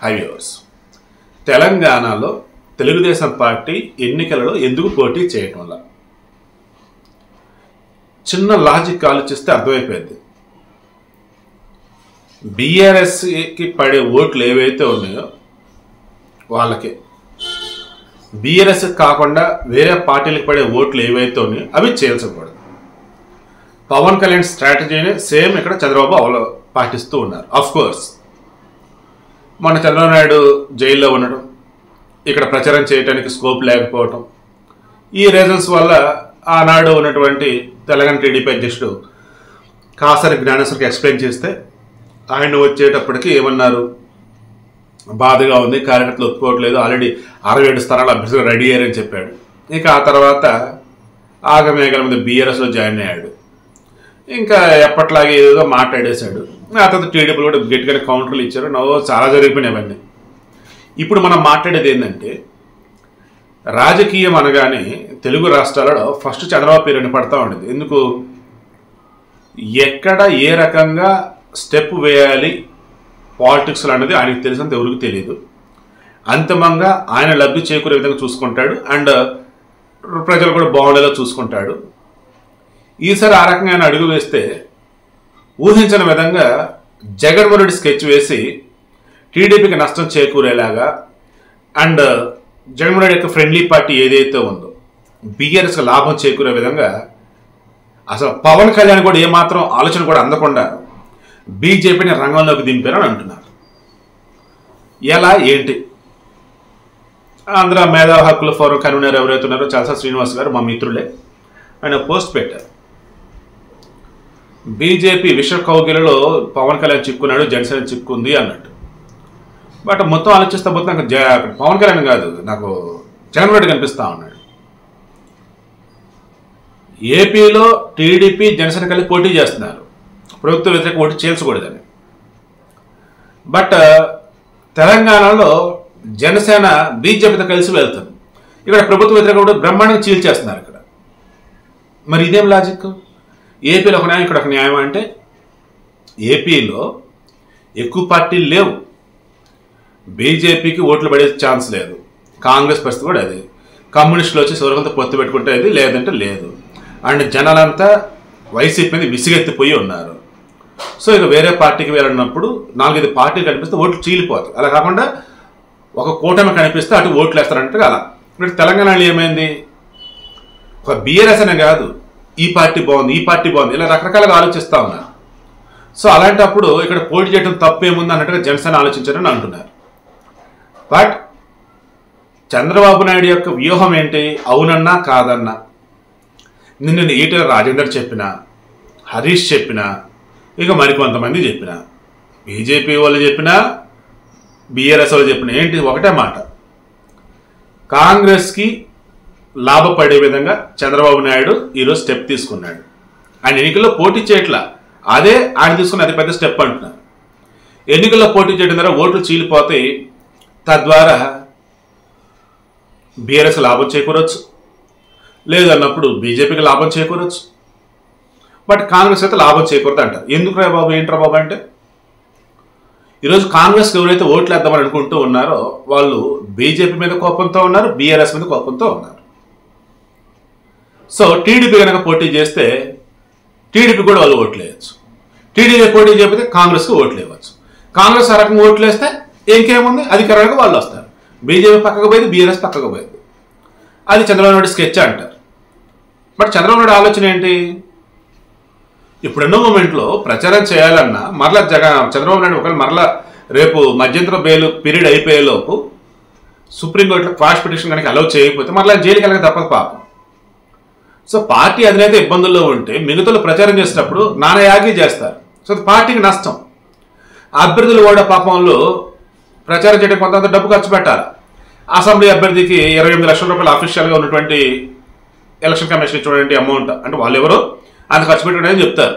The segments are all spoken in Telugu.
హై వ్యూవర్స్, తెలంగాణలో తెలుగుదేశం పార్టీ ఎన్నికలలో ఎందుకు పోటీ చేయటం వల్ల చిన్న లాజిక్ ఆలోచిస్తే అర్థమైపోయింది. బీఆర్ఎస్కి పడే ఓట్లు ఏవైతే ఉన్నాయో వాళ్ళకి, బీఆర్ఎస్ కాకుండా వేరే పార్టీలకు పడే ఓట్లు ఏవైతే ఉన్నాయో అవి చేల్చకూడదు. పవన్ కళ్యాణ్ స్ట్రాటజీని సేమ్ ఇక్కడ చంద్రబాబు పాటిస్తూ ఉన్నారు. అఫ్ కోర్స్ మన చంద్రబాబు నాయుడు జైల్లో ఉండడం, ఇక్కడ ప్రచారం చేయడానికి స్కోప్ లేకపోవటం, ఈ రీజన్స్ వల్ల ఆనాడు ఉన్నటువంటి తెలంగాణ టీడీపీ అధ్యక్షుడు కాసరి జ్ఞానేశ్వరికి ఎక్స్ప్లెయిన్ చేస్తే ఆయన వచ్చేటప్పటికి ఏమన్నారు, బాధగా ఉంది, కార్యకర్తలు ఒప్పుకోవట్లేదు, ఆల్రెడీ 67 స్థానాల అభ్యర్థులు రెడీ అయ్యారని చెప్పాడు. ఇక ఆ తర్వాత ఆగమేఘల మీద బీఆర్ఎస్లో జాయిన్ అయ్యాడు. ఇంకా ఎప్పట్లాగే ఏదో మాట్లాడేశాడు. ఆ తర్వాత టీడీపీలు కూడా గట్టిగానే కౌంటర్లు ఇచ్చారు. చాలా జరిగిపోయినాయి అవన్నీ. ఇప్పుడు మనం మాట్లాడేది ఏంటంటే, రాజకీయం అనగానే తెలుగు రాష్ట్రాలలో ఫస్ట్ చంద్రబాబు పేరు వినపడతా ఉండేది. ఎందుకు, ఎక్కడ ఏ రకంగా స్టెప్ వేయాలి పాలిటిక్స్లో అనేది ఆయనకు తెలిసినంత ఎవరికి తెలియదు. అంతిమంగా ఆయన లబ్ధి చేకూరే విధంగా చూసుకుంటాడు, అండ్ ప్రజలు కూడా బాగుండేలా చూసుకుంటాడు. ఈసారి ఆ రకంగా ఆయన అడుగు వేస్తే ఊహించిన విధంగా జగన్మోహన్ రెడ్డి స్కెచ్ వేసి టీడీపీకి నష్టం చేకూరేలాగా, అండ్ జగన్మోహన్ రెడ్డి యొక్క ఫ్రెండ్లీ పార్టీ ఏదైతే ఉందో బీఆర్ఎస్కి లాభం చేకూరే విధంగా అసలు పవన్ కళ్యాణ్ కూడా ఏమాత్రం ఆలోచన కూడా అందకుండా బీజేపీని రంగంలోకి దింపారని అంటున్నారు. ఎలా ఏంటి? ఆంధ్ర మేధావి హక్కుల ఫోరం కన్వీనర్ ఎవరైతే ఉన్నారో చలసా శ్రీనివాస్ గారు, మా మిత్రులే, ఆయన పోస్ట్ పెట్టారు. బీజేపీ విశ్వ కౌగిలలో పవన్ కళ్యాణ్ చిక్కున్నాడు, జనసేన చిక్కుంది అన్నట్టు. బట్ మొత్తం ఆలోచిస్తే పోతే నాకు పవన్ కళ్యాణ్ కాదు, నాకు జగన్మోహన్ రెడ్డి కనిపిస్తూ ఉన్నాడు. ఏపీలో టీడీపీ జనసేన కలిసి పోటీ చేస్తున్నారు, ప్రభుత్వ వ్యతిరేక ఓటు చేల్చకూడదని. బట్ తెలంగాణలో జనసేన బీజేపీతో కలిసి వెళ్తుంది, ఇక్కడ ప్రభుత్వ వ్యతిరేక ఓటు బ్రహ్మాండంగా చీల్చేస్తున్నారు ఇక్కడ. మరి ఇదేం లాజిక్? ఏపీలో ఒక న్యాయం, ఇక్కడ ఒక న్యాయం అంటే ఏపీలో ఎక్కువ పార్టీలు లేవు, బీజేపీకి ఓట్లు పడే ఛాన్స్ లేదు. కాంగ్రెస్ పరిస్థితి కూడా అది, కమ్యూనిస్టులు వచ్చి సౌరవంతో పొత్తు పెట్టుకుంటే అది, లేదంటే లేదు. అండ్ జనాలంతా వైసీపీ మీద విసిగెత్తిపోయి ఉన్నారు. సో ఇక వేరే పార్టీకి వెళ్ళినప్పుడు 4-5 పార్టీలు కనిపిస్తే ఓట్లు చీలిపోతాయి. అలా కాకుండా ఒక కూటమి కనిపిస్తే అటు ఓట్లు వేస్తారంటే అలా. ఇప్పుడు తెలంగాణలో ఏమైంది, ఒక బీఆర్ఎస్ అనే కాదు, ఈ పార్టీ బాగుంది, ఈ పార్టీ బాగుంది, ఇలా రకరకాలుగా ఆలోచిస్తూ ఉన్నారు. సో అలాంటప్పుడు ఇక్కడ పోటీ చేయడం తప్పు ఏముంది అన్నట్టుగా జనసేన ఆలోచించారని అంటున్నారు. బట్ చంద్రబాబు నాయుడు యొక్క వ్యూహం ఏంటి? అవునన్నా కాదన్నా, నిన్న ఈటెల రాజేందర్ చెప్పినా, హరీష్ చెప్పినా, ఇక మరికొంతమంది చెప్పినా, బీజేపీ వాళ్ళు చెప్పినా, బీఆర్ఎస్ వాళ్ళు చెప్పినా ఏంటి, ఒకటే మాట, కాంగ్రెస్కి లాభపడే విధంగా చంద్రబాబు నాయుడు ఈరోజు స్టెప్ తీసుకున్నాడు. ఆయన ఎన్నికల్లో పోటీ చేయట్లా, అదే ఆయన తీసుకున్న అతిపెద్ద స్టెప్ అంటున్నారు. ఎన్నికల్లో పోటీ చేయడం ద్వారా ఓట్లు చీలిపోతాయి, తద్వారా బీఆర్ఎస్ లాభం చేకూరొచ్చు, లేదన్నప్పుడు బీజేపీకి లాభం చేకూరొచ్చు. బట్ కాంగ్రెస్ అయితే లాభం చేకూరదు అంటారు. ఎందుకు రా బాబు, ఏంట్రా బాబు అంటే, ఈరోజు కాంగ్రెస్కి ఎవరైతే ఓట్లు వేద్దామని అనుకుంటూ ఉన్నారో వాళ్ళు బీజేపీ మీద కోపంతో ఉన్నారు, బీఆర్ఎస్ మీద కోపంతో ఉన్నారు. సో టీడీపీ కనుక పోటీ చేస్తే టీడీపీ కూడా వాళ్ళు ఓట్లు వేయచ్చు, టీడీపీ పోటీ చేయకపోతే కాంగ్రెస్కి ఓట్లు వేయవచ్చు. కాంగ్రెస్ ఆ రకంగా ఓట్లు వేస్తే ఇంకేముంది, అధికారంగా వాళ్ళు వస్తారు. బీజేపీ పక్కకు పోయింది, బీఆర్ఎస్ పక్కకు పోయింది. అది చంద్రబాబు నాయుడు స్కెచ్ అంటారు. బట్ చంద్రబాబు నాయుడు ఆలోచన ఏంటి, ఇప్పుడున్న మూమెంట్లో ప్రచారం చేయాలన్నా మరలా చంద్రబాబు నాయుడు ఒకవేళ మరలా రేపు మధ్యంతర బెయిల్ పీరియడ్ అయిపోయేలోపు సుప్రీంకోర్టులో క్వాష్ పిటిషన్ కనుక అలౌ చేయకపోతే మరలా జైలుకి వెళ్ళక తప్పదు పాపం. సో పార్టీ అధినేత ఇబ్బందుల్లో ఉంటే మిగతాలు ప్రచారం చేసేటప్పుడు నానయాగి చేస్తారు. సో పార్టీకి నష్టం. అభ్యర్థులు కూడా పాపంలో ప్రచారం చేయడం కొంత డబ్బు ఖర్చు పెట్టాలి. అసెంబ్లీ అభ్యర్థికి 28 లక్షల రూపాయలు అఫీషియల్గా ఉన్నటువంటి ఎలక్షన్ కమిషన్ ఇచ్చినటువంటి అమౌంట్, అంటే వాళ్ళు ఎవరో అంత ఖర్చు పెట్టుకుని చెప్తారు.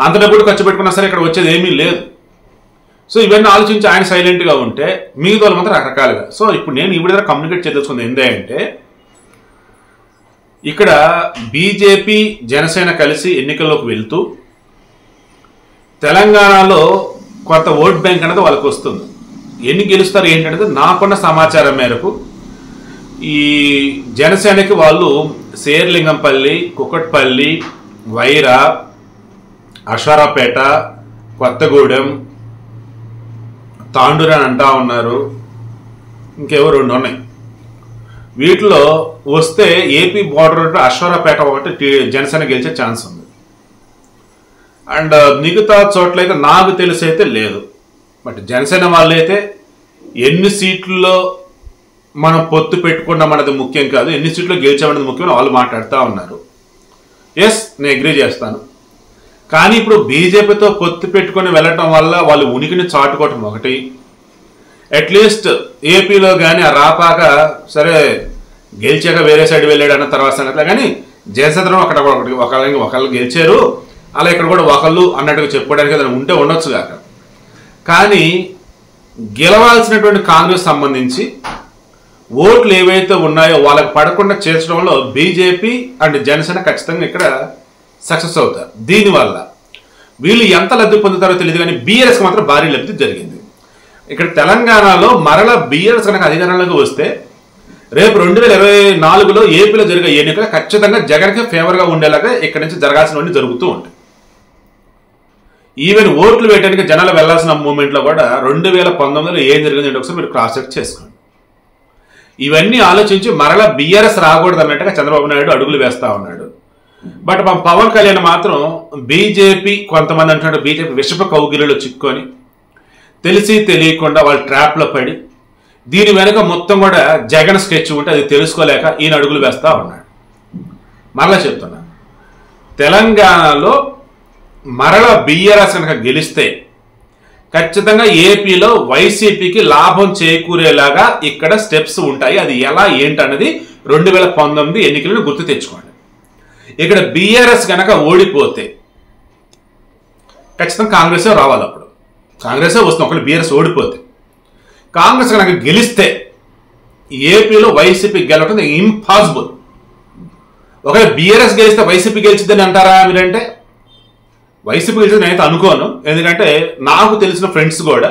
అంత డబ్బులు ఖర్చు పెట్టుకున్నా సరే ఇక్కడ వచ్చేది ఏమీ లేదు. సో ఇవన్నీ ఆలోచించి ఆయన సైలెంట్గా ఉంటే మిగతా వాళ్ళు మాత్రం రకరకాలుగా. సో ఇప్పుడు నేను ఈ విధంగా కమ్యూనికేట్ చేయదలుచుకుంది ఏంటంటే, ఇక్కడ బీజేపీ జనసేన కలిసి ఎన్నికల్లోకి వెళ్తూ తెలంగాణలో కొంత ఓట్ బ్యాంక్ అనేది వాళ్ళకి వస్తుంది. ఎన్ని గెలుస్తారు ఏంటంటే నాకున్న సమాచారం మేరకు ఈ జనసేనకి వాళ్ళు శేర్లింగంపల్లి, కుకట్పల్లి, వైరా, అశ్వారావుపేట, కొత్తగూడెం, తాండూరు అని అంటా ఉన్నారు. ఇంకేవో 2 ఉన్నాయి. వీటిలో వస్తే ఏపీ బార్డర్ అశ్వారావుపేట ఒకటి జనసేన గెలిచే ఛాన్స్ ఉంది. అండ్ మిగతా చోట్లయితే నాకు తెలిసి అయితే లేదు. బట్ జనసేన వాళ్ళు అయితే ఎన్ని సీట్లలో మనం పొత్తు పెట్టుకున్నాం అన్నది ముఖ్యం కాదు, ఎన్ని సీట్లు గెలిచామన్నది ముఖ్యం వాళ్ళు మాట్లాడుతూ ఉన్నారు. ఎస్, నేను అగ్రీ చేస్తాను. కానీ ఇప్పుడు బీజేపీతో పొత్తు పెట్టుకొని వెళ్ళటం వల్ల వాళ్ళు ఉనికిని చాటుకోవటం ఒకటి, అట్లీస్ట్ ఏపీలో కానీ ఆ రాపాక సరే గెలిచాక వేరే సైడ్ వెళ్ళాడు అన్న తర్వాత సంగతిలో, కానీ జయచంద్రం అక్కడ ఒకళ్ళు గెలిచారు, అలా ఇక్కడ కూడా ఒకళ్ళు అన్నట్టుగా చెప్పుకోవడానికి ఏదైనా ఉంటే ఉండొచ్చు కాక. కానీ గెలవాల్సినటువంటి కాంగ్రెస్ సంబంధించి ఓట్లు ఏవైతే ఉన్నాయో వాళ్ళకి పడకుండా చేర్చడంలో బీజేపీ అండ్ జనసేన ఖచ్చితంగా ఇక్కడ సక్సెస్ అవుతారు. దీనివల్ల వీళ్ళు ఎంత లబ్ధి పొందుతారో తెలియదు, కానీ బీఆర్ఎస్కి మాత్రం భారీ లబ్ధి జరిగింది. ఇక్కడ తెలంగాణలో మరల బీఆర్ఎస్ కనుక అధికారంలోకి వస్తే రేపు 2024లో ఏపీలో జరిగే ఎన్నికలు ఖచ్చితంగా జగన్కి ఫేవర్గా ఉండేలాగా ఇక్కడ నుంచి జరగాల్సినవన్నీ జరుగుతూ ఉంటాయి. ఈవెన్ ఓట్లు వేయడానికి జనాలు వెళ్లాల్సిన మూమెంట్లో కూడా 2019లో ఏం జరిగింది ఒకసారి మీరు క్రాస్ చెక్ చేసుకోండి. ఇవన్నీ ఆలోచించి మరలా బీఆర్ఎస్ రాకూడదు అన్నట్టుగా చంద్రబాబు నాయుడు అడుగులు వేస్తా ఉన్నాడు. బట్ మా పవన్ కళ్యాణ్ మాత్రం బీజేపీ కొంతమంది అంటున్నాడు బీజేపీ విషప కౌగిలిలో చిక్కుకొని తెలిసి తెలియకుండా వాళ్ళు ట్రాప్లో పడి దీని వెనుక మొత్తం కూడా జగన్ స్కెచ్ ఉంటే అది తెలుసుకోలేక ఈయన అడుగులు వేస్తా ఉన్నాడు. మరలా చెప్తున్నా, తెలంగాణలో మరల బీఆర్ఎస్ కనుక గెలిస్తే ఖచ్చితంగా ఏపీలో వైసీపీకి లాభం చేకూరేలాగా ఇక్కడ స్టెప్స్ ఉంటాయి. అది ఎలా ఏంటన్నది 2019 ఎన్నికలను గుర్తు తెచ్చుకోండి. ఇక్కడ బీఆర్ఎస్ కనుక ఓడిపోతే ఖచ్చితంగా కాంగ్రెసే రావాలి. అప్పుడు కాంగ్రెసే వస్తుంది. ఒకవేళ బీఆర్ఎస్ ఓడిపోతే, కాంగ్రెస్ కనుక గెలిస్తే ఏపీలో వైసీపీ గెలవడం ఇంపాసిబుల్. ఒకవేళ బీఆర్ఎస్ గెలిస్తే వైసీపీ గెలిచిద్దని అంటారా మీరంటే? వైసీపీ గెలిచింది నేనైతే అనుకోను. ఎందుకంటే నాకు తెలిసిన ఫ్రెండ్స్ కూడా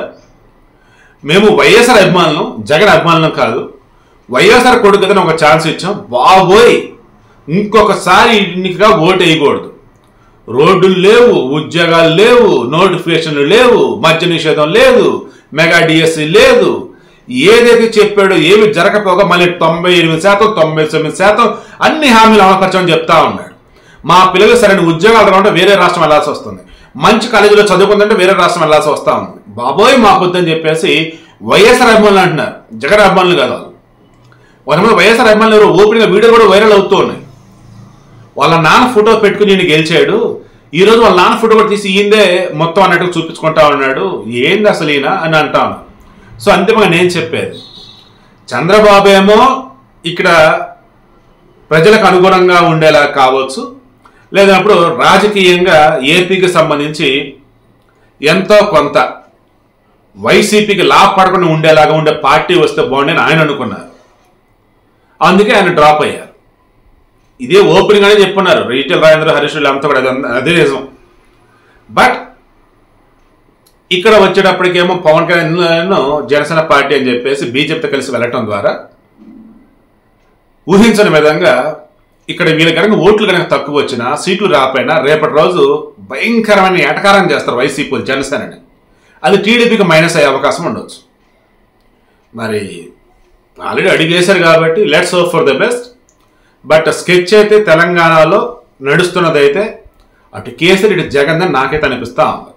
మేము వైఎస్ఆర్ అభిమానులు, జగన్ అభిమానులు కాదు. వైఎస్ఆర్ కొడుకు కదా ఒక ఛాన్స్ ఇచ్చాం, బాబోయ్ ఇంకొకసారి ఇన్నిగా ఓటు వేయకూడదు. రోడ్డులు లేవు, ఉద్యోగాలు లేవు, నోటిఫికేషన్లు లేవు, మద్య నిషేధం లేదు, మెగా డిఎస్సి లేదు, ఏదైతే చెప్పాడో ఏమి జరగకపోగా మళ్ళీ 98%, 99% అన్ని హామీలు అమలుపరచమని చెప్తా ఉన్నాడు. మా పిల్లలు సరైన ఉద్యోగాలు రావాలంటే వేరే రాష్ట్రం వెళ్ళాల్సి వస్తుంది, మంచి కాలేజీలో చదువుకుందంటే వేరే రాష్ట్రం వెళ్ళాల్సి వస్తూ ఉంది. బాబోయ్ మాకొద్దని చెప్పేసి వైఎస్ఆర్ అభిమానులు అంటున్నారు, జగన్ అభిమానులు కాదు వాళ్ళు. కొంతమంది వైఎస్ఆర్ అభిమానులు ఎవరు ఓపెన్గా వీడియో కూడా వైరల్ అవుతూ ఉన్నాయి. వాళ్ళ నాన్న ఫోటో పెట్టుకుని ఈయన గెలిచాడు, ఈరోజు వాళ్ళ నాన్న ఫోటో కూడా తీసి ఈయనదే మొత్తం అన్నట్టుగా చూపించుకుంటా ఉన్నాడు, ఏంది అసలు ఈయన అని అంటాను. సో అంతిమంగా నేను చెప్పేది, చంద్రబాబు ఏమో ఇక్కడ ప్రజలకు అనుగుణంగా ఉండేలా కావచ్చు, లేదన్నప్పుడు రాజకీయంగా ఏపీకి సంబంధించి ఎంతో కొంత వైసీపీకి లాభపడకుండా ఉండేలాగా ఉండే పార్టీ వస్తే బాగుండని ఆయన అనుకున్నారు. అందుకే ఆయన డ్రాప్ అయ్యారు. ఇదే ఓపెనింగ్ అనేది చెప్పున్నారు రీటైల్ రాజేంద్ర, హరీష్ అంతా కూడా అదే నిజం. బట్ ఇక్కడ వచ్చేటప్పటికేమో పవన్ కళ్యాణ్ జనసేన పార్టీ అని చెప్పేసి బీజేపీతో కలిసి వెళ్ళటం ద్వారా ఊహించని విధంగా ఇక్కడ వీళ్ళ కనుక ఓట్లు కనుక తక్కువ వచ్చినా, సీట్లు రాకపోయినా రేపటి రోజు భయంకరమైన ఎటకారం చేస్తారు వైసీపీ జనసేనని. అది టీడీపీకి మైనస్ అయ్యే అవకాశం ఉండొచ్చు. మరి ఆల్రెడీ అడిగేశారు కాబట్టి let's hope for the best. But sketch అయితే తెలంగాణలో నడుస్తున్నదైతే అటు కేసరి ఇటు జగన్ అని నాకైతే అనిపిస్తా ఉంది.